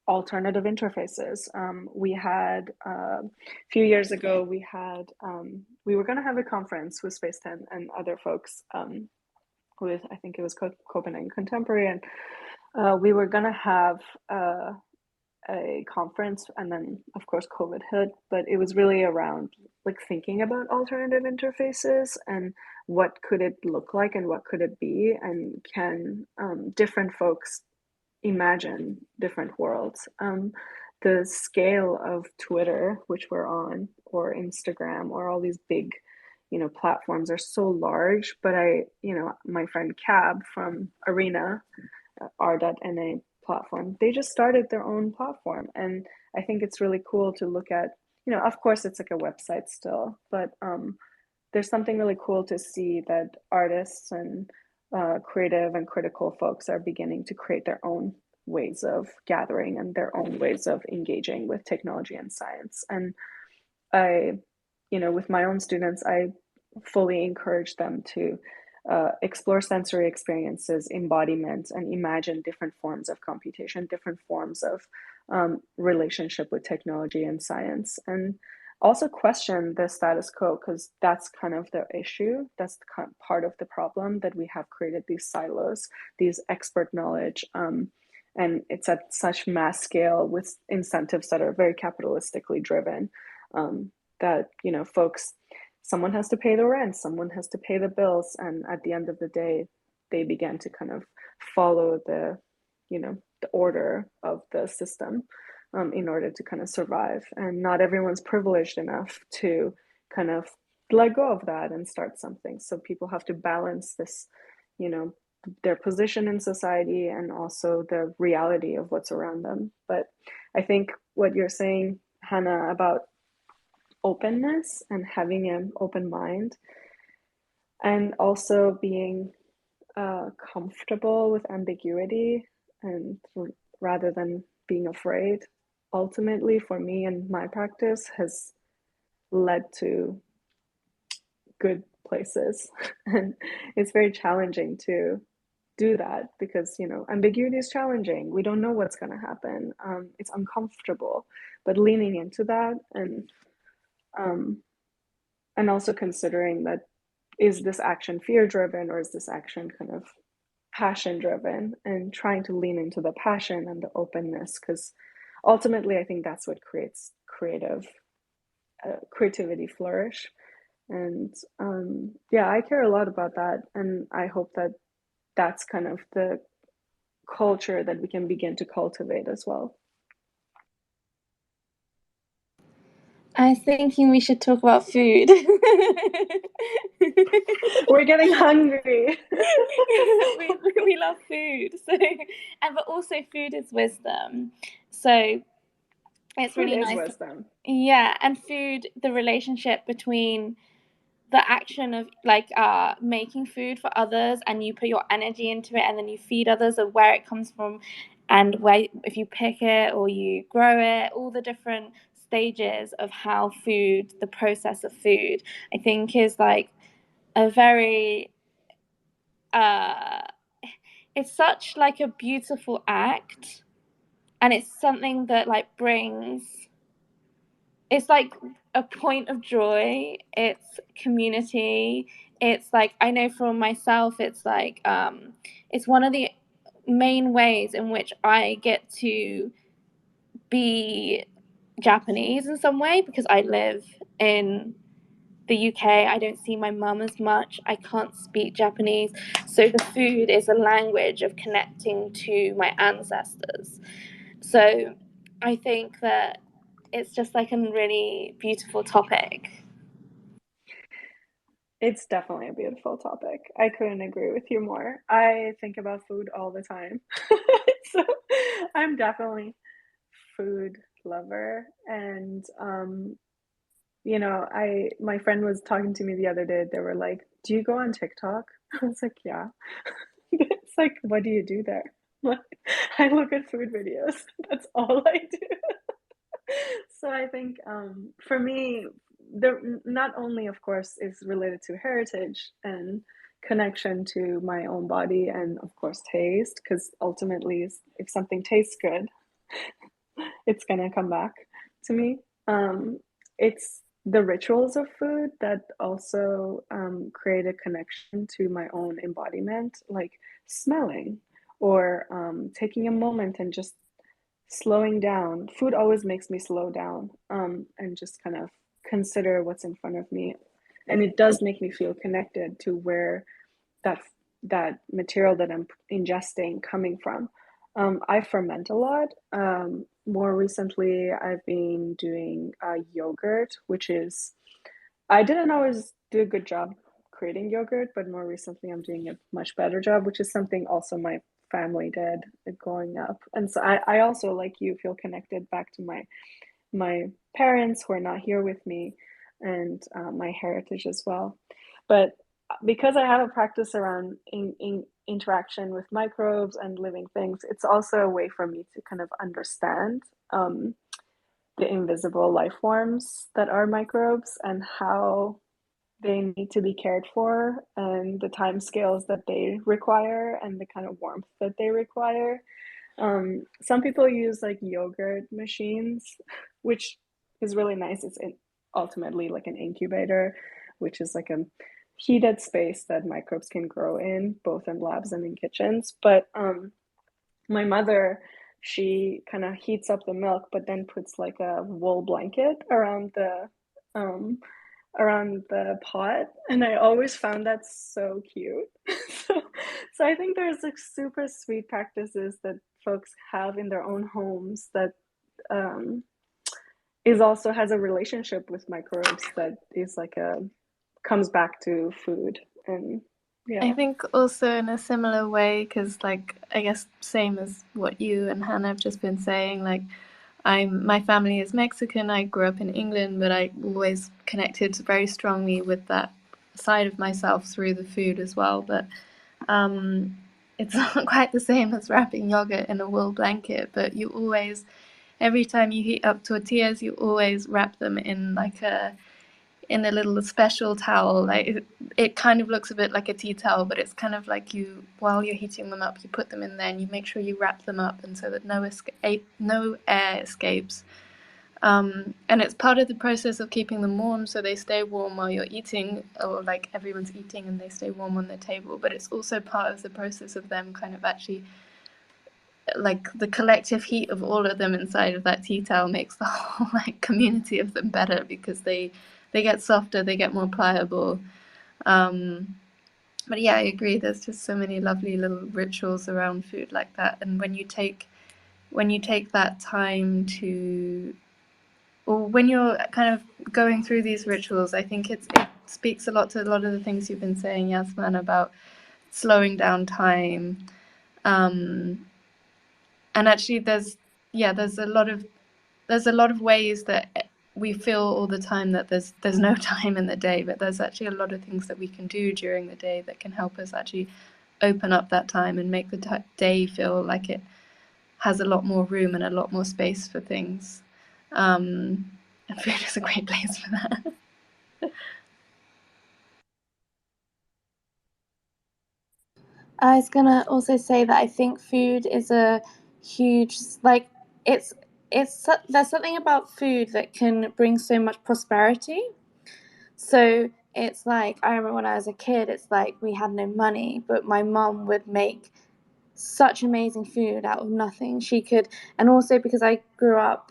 alternative interfaces. We had a few years ago, we were going to have a conference with Space 10 and other folks, with, I think it was Copenhagen Contemporary, and we were going to have a conference, and then of course COVID hit, but it was really around like thinking about alternative interfaces and what could it look like and what could it be, and can different folks imagine different worlds. The scale of Twitter, which we're on, or Instagram, or all these big platforms are so large, but my friend Cab from Arena, r.na platform, they just started their own platform, and I think it's really cool to look at, of course it's like a website still, but there's something really cool to see that artists and creative and critical folks are beginning to create their own ways of gathering and their own ways of engaging with technology and science. And I, with my own students, I fully encourage them to explore sensory experiences, embodiment, and imagine different forms of computation, different forms of relationship with technology and science, and also question the status quo, because that's kind of the issue. That's part of the problem, that we have created these silos, these expert knowledge, and it's at such mass scale with incentives that are very capitalistically driven, that folks someone has to pay the rent, someone has to pay the bills, and at the end of the day, they began to kind of follow the, the order of the system, in order to kind of survive. And not everyone's privileged enough to kind of let go of that and start something. So people have to balance this, their position in society and also the reality of what's around them. But I think what you're saying, Hannah, about openness and having an open mind, and also being comfortable with ambiguity, and rather than being afraid, ultimately for me and my practice has led to good places. And it's very challenging to do that because, ambiguity is challenging. We don't know what's going to happen. It's uncomfortable, but leaning into that, um, and also considering that, is this action fear driven or is this action kind of passion driven, and trying to lean into the passion and the openness, because ultimately I think that's what creates creativity flourish. And yeah, I care a lot about that, and I hope that that's kind of the culture that we can begin to cultivate as well. I was thinking we should talk about food. We're getting hungry. we love food. But also food is wisdom. So it's Food really is nice. wisdom. Yeah, and food, the relationship between the action of making food for others, and you put your energy into it, and then you feed others, and where it comes from, and where, if you pick it or you grow it, all the different stages of how food, the process of food, I think is like a very it's such like a beautiful act, and it's something that like brings, it's like a point of joy, it's community, it's like, I know for myself, it's like it's one of the main ways in which I get to be Japanese in some way, because I live in the UK. I don't see my mum as much. I can't speak Japanese. So the food is a language of connecting to my ancestors. So I think that it's just like a really beautiful topic. It's definitely a beautiful topic. I couldn't agree with you more. I think about food all the time. So I'm definitely food lover. And my friend was talking to me the other day. They were like, "Do you go on TikTok?" I was like, "Yeah." It's like, what do you do there? Like, I look at food videos. That's all I do. So I think, for me, the not only, of course, is related to heritage and connection to my own body, and of course taste, because ultimately, if something tastes good, it's gonna come back to me. It's the rituals of food that also create a connection to my own embodiment, like smelling, or taking a moment and just slowing down. Food always makes me slow down, and just kind of consider what's in front of me. And it does make me feel connected to where that that material that I'm ingesting coming from. I ferment a lot. More recently, I've been doing yogurt, which is, I didn't always do a good job creating yogurt, but more recently I'm doing a much better job, which is something also my family did growing up. And so I also, like you, feel connected back to my parents who are not here with me, and my heritage as well. But because I have a practice around interaction with microbes and living things, it's also a way for me to kind of understand the invisible life forms that are microbes, and how they need to be cared for, and the time scales that they require, and the kind of warmth that they require. Some people use like yogurt machines, which is really nice. It's ultimately like an incubator, which is like a heated space that microbes can grow in, both in labs and in kitchens. But my mother, she kind of heats up the milk, but then puts like a wool blanket around the around the pot, and I always found that so cute. so, so I think there's like super sweet practices that folks have in their own homes that um, is also has a relationship with microbes that is like a comes back to food. And I yeah. think also in a similar way, because like I guess same as what you and Hannah have just been saying, like my family is Mexican. I grew up in England, but I always connected very strongly with that side of myself through the food as well. But it's not quite the same as wrapping yogurt in a wool blanket, but you always, every time you heat up tortillas, you always wrap them in like in a little special towel. Like it kind of looks a bit like a tea towel, but it's kind of like you, while you're heating them up, you put them in there and you make sure you wrap them up, and so that no air escapes. And it's part of the process of keeping them warm, so they stay warm while you're eating, or like everyone's eating and they stay warm on the table. But it's also part of the process of them kind of actually, like the collective heat of all of them inside of that tea towel makes the whole like community of them better, because they get softer, they get more pliable. But yeah, I agree. There's just so many lovely little rituals around food like that, and when you take that time to, or when you're kind of going through these rituals, I think it speaks a lot to a lot of the things you've been saying, Yasman, about slowing down time. And actually, there's a lot of ways that we feel all the time that there's no time in the day, but there's actually a lot of things that we can do during the day that can help us actually open up that time and make the day feel like it has a lot more room and a lot more space for things. And food is a great place for that. I was gonna also say that I think food is a huge, like, it's there's something about food that can bring so much prosperity. So it's like, I remember when I was a kid, it's like we had no money, but my mum would make such amazing food out of nothing. She could, and also because I grew up,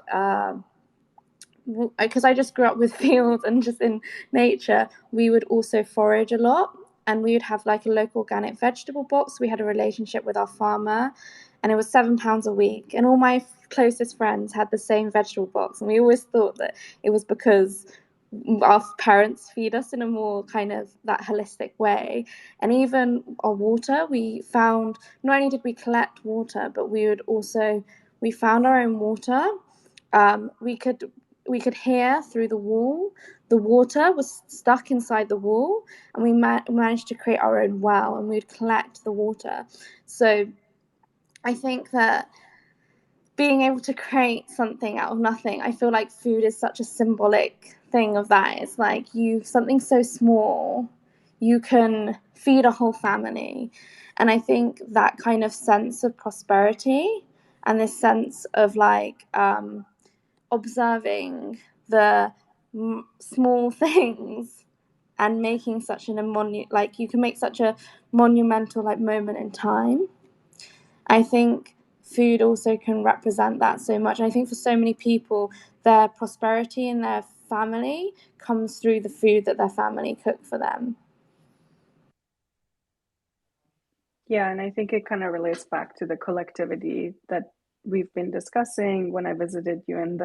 because I just grew up with fields and just in nature, we would also forage a lot, and we would have like a local organic vegetable box. We had a relationship with our farmer, and it was £7 a week, and all my closest friends had the same vegetable box, and we always thought that it was because our parents feed us in a more kind of that holistic way. And even our water, we found, not only did we collect water, but we found our own water. We could hear through the wall. The water was stuck inside the wall, and we managed to create our own well, and we'd collect the water. So I think that being able to create something out of nothing, I feel like food is such a symbolic thing of that. It's like something so small, you can feed a whole family. And I think that kind of sense of prosperity and this sense of like observing the small things and making such like you can make such a monumental like moment in time. I think food also can represent that so much. And I think for so many people, their prosperity in their family comes through the food that their family cook for them. Yeah, and I think it kind of relates back to the collectivity that we've been discussing when I visited you in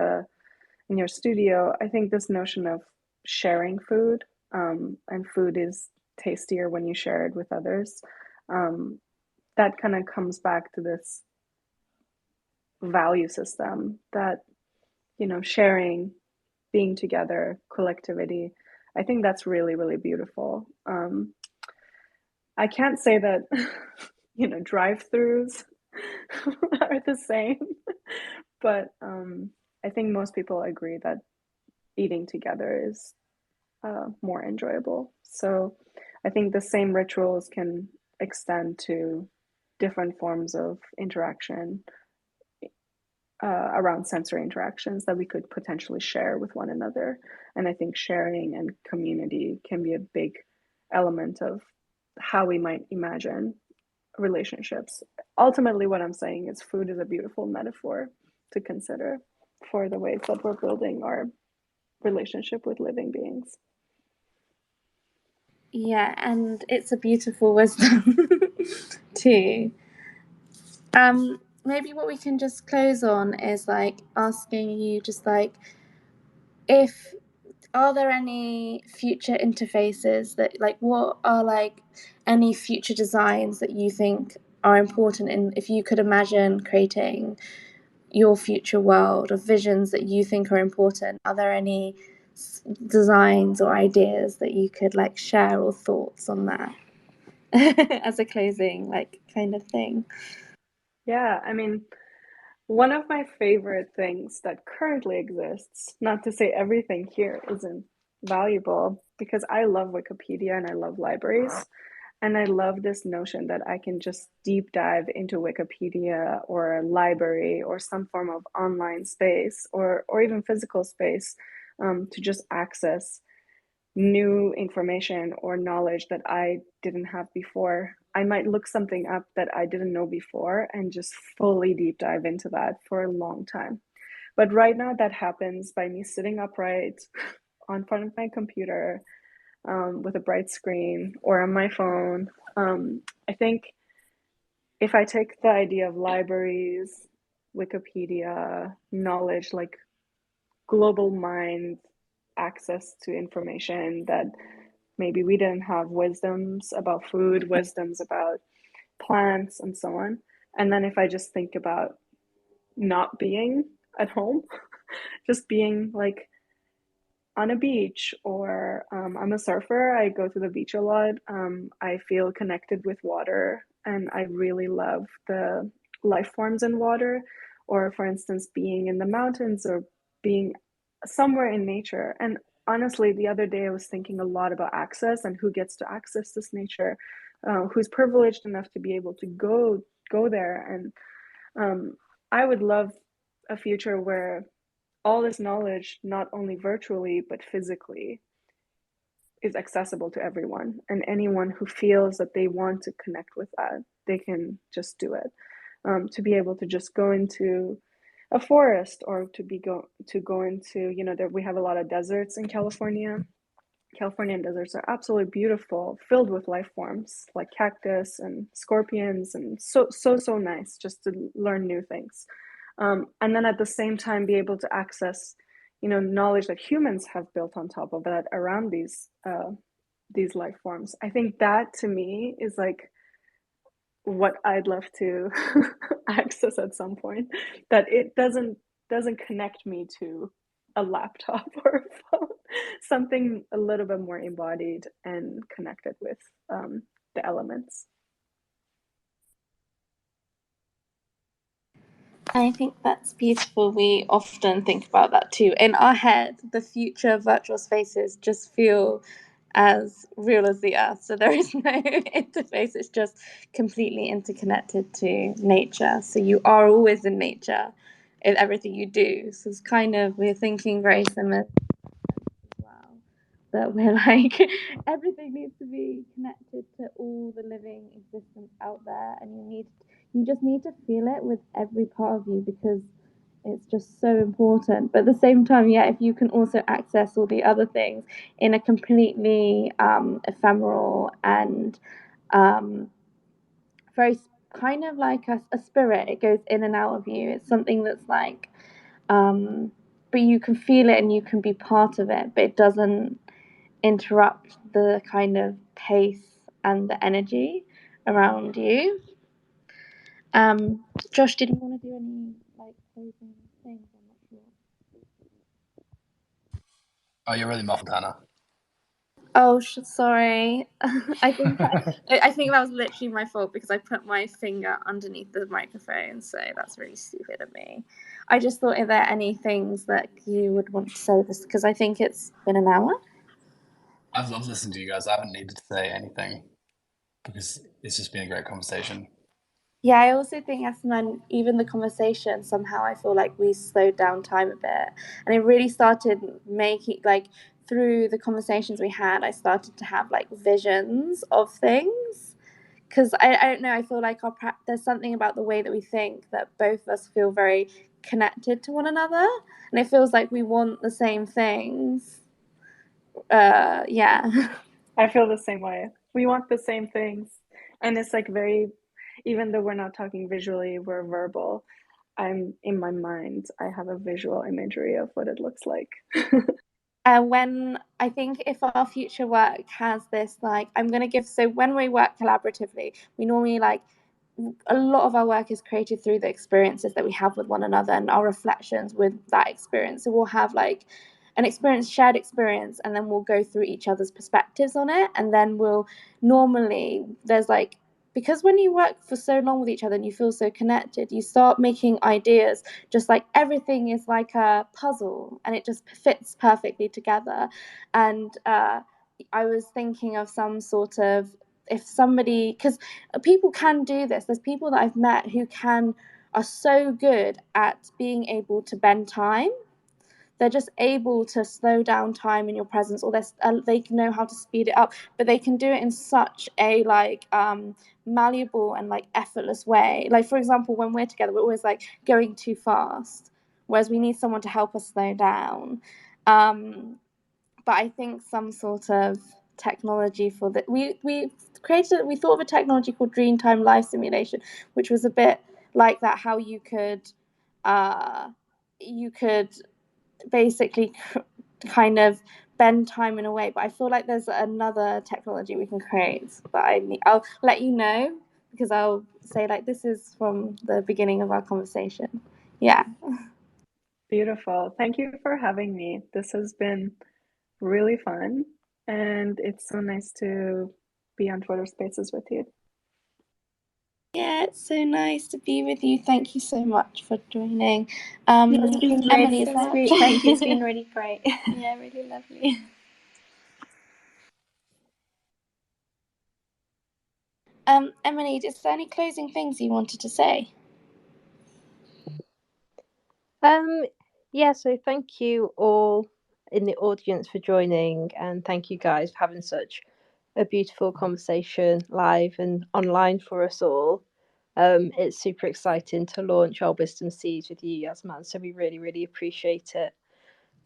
your studio. I think this notion of sharing food, and food is tastier when you share it with others. That kind of comes back to this value system that, sharing, being together, collectivity. I think that's really, really beautiful. I can't say that, drive-throughs are the same, but I think most people agree that eating together is more enjoyable. So I think the same rituals can extend to different forms of interaction around sensory interactions that we could potentially share with one another. And I think sharing and community can be a big element of how we might imagine relationships. Ultimately, what I'm saying is food is a beautiful metaphor to consider for the ways that we're building our relationship with living beings. Yeah, and it's a beautiful wisdom too. Maybe what we can just close on is like asking you just like, if are there any future interfaces that like, what are like any future designs that you think are important, in if you could imagine creating your future world, of visions that you think are important, are there any designs or ideas that you could like share, or thoughts on that as a closing like kind of thing? Yeah, I mean, one of my favorite things that currently exists, not to say everything here isn't valuable, because I love Wikipedia and I love libraries. And I love this notion that I can just deep dive into Wikipedia or a library or some form of online space or even physical space, to just access new information or knowledge that I didn't have before. I might look something up that I didn't know before and just fully deep dive into that for a long time. But right now, that happens by me sitting upright on front of my computer, with a bright screen or on my phone. I think if I take the idea of libraries, Wikipedia, knowledge, like global mind, access to information that maybe we didn't have, wisdoms about food, wisdoms about plants, and so on. And then if I just think about not being at home, just being like on a beach, or I'm a surfer. I go to the beach a lot. I feel connected with water, and I really love the life forms in water. Or, for instance, being in the mountains or being somewhere in nature. And honestly, the other day I was thinking a lot about access and who gets to access this nature, who's privileged enough to be able to go there. And I would love a future where all this knowledge, not only virtually but physically, is accessible to everyone, and anyone who feels that they want to connect with that, they can just do it. To be able to just go into a forest, or to go into, there we have a lot of deserts in California. Californian deserts are absolutely beautiful, filled with life forms like cactus and scorpions, and so nice just to learn new things. And then at the same time, be able to access, knowledge that humans have built on top of that around these life forms. I think that to me is like what I'd love to access at some point. That it doesn't connect me to a laptop or a phone. Something a little bit more embodied and connected with the elements. I think that's beautiful. We often think about that too. In our head, the future virtual spaces just feel as real as the earth. So there is no interface, it's just completely interconnected to nature. So you are always in nature in everything you do. So it's kind of, we're thinking very similar as well. That we're like, everything needs to be connected to all the living existence out there, and you just need to feel it with every part of you, because it's just so important. But at the same time, yeah, if you can also access all the other things in a completely ephemeral and very kind of like a spirit, it goes in and out of you. It's something that's like, but you can feel it and you can be part of it, but it doesn't interrupt the kind of pace and the energy around you. Josh, did you want to do any like closing things? I'm not sure. Oh, you're really muffled, Hannah. Oh, sorry. I think that was literally my fault, because I put my finger underneath the microphone, so that's really stupid of me. I just thought, are there any things that you would want to say this, because I think it's been an hour. I've loved listening to you guys. I haven't needed to say anything because it's just been a great conversation. Yeah, I also think, Yasaman, even the conversation, somehow I feel like we slowed down time a bit. And it really started making, like, through the conversations we had, I started to have, like, visions of things. Because I don't know, I feel like there's something about the way that we think that both of us feel very connected to one another. And it feels like we want the same things. Yeah. I feel the same way. We want the same things. And it's like very, even though we're not talking visually, we're verbal. I'm in my mind, I have a visual imagery of what it looks like. When I think if our future work has this, like, I'm going to give, so when we work collaboratively, we normally like, a lot of our work is created through the experiences that we have with one another and our reflections with that experience. So we'll have like an experience, shared experience, and then we'll go through each other's perspectives on it. And then we'll normally, there's like, because when you work for so long with each other and you feel so connected, you start making ideas, just like everything is like a puzzle and it just fits perfectly together. And I was thinking of some sort of, if somebody, because people can do this, there's people that I've met who are so good at being able to bend time. They're just able to slow down time in your presence, or they know how to speed it up, but they can do it in such a like malleable and like effortless way. Like, for example, when we're together, we're always like going too fast, whereas we need someone to help us slow down. But I think some sort of technology for that, we thought of a technology called Dreamtime Life Simulation, which was a bit like that, how you could basically kind of bend time in a way. But I feel like there's another technology we can create, but I'll let you know, because I'll say like this is from the beginning of our conversation. Yeah. Beautiful. Thank you for having me. This has been really fun, and it's so nice to be on Twitter Spaces with you. Yeah, it's so nice to be with you. Thank you so much for joining. It's been Emily, really sweet. Thank you. It's been really great. Yeah, really lovely. Emily, is there any closing things you wanted to say? Yeah, so thank you all in the audience for joining, and thank you guys for having such a beautiful conversation live and online for us all. It's super exciting to launch our Wisdom Seeds with you, Yasman, so we really, really appreciate it.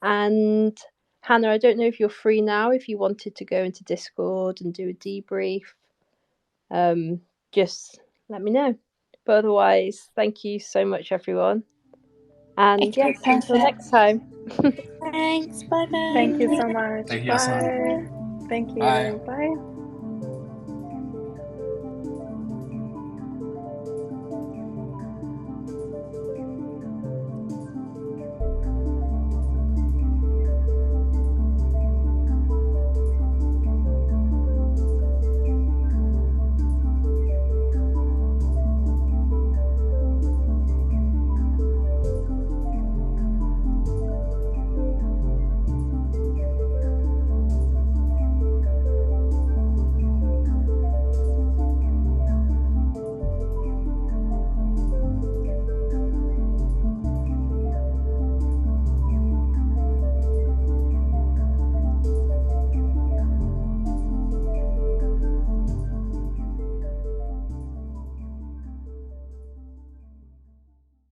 And Hannah, I don't know if you're free now, if you wanted to go into Discord and do a debrief, just let me know. But otherwise, thank you so much, everyone. And Okay, yeah, until next time. Thanks. Bye bye. Thank you so much. Thank you, Yasaman. Bye. Thank Bye. you. Bye.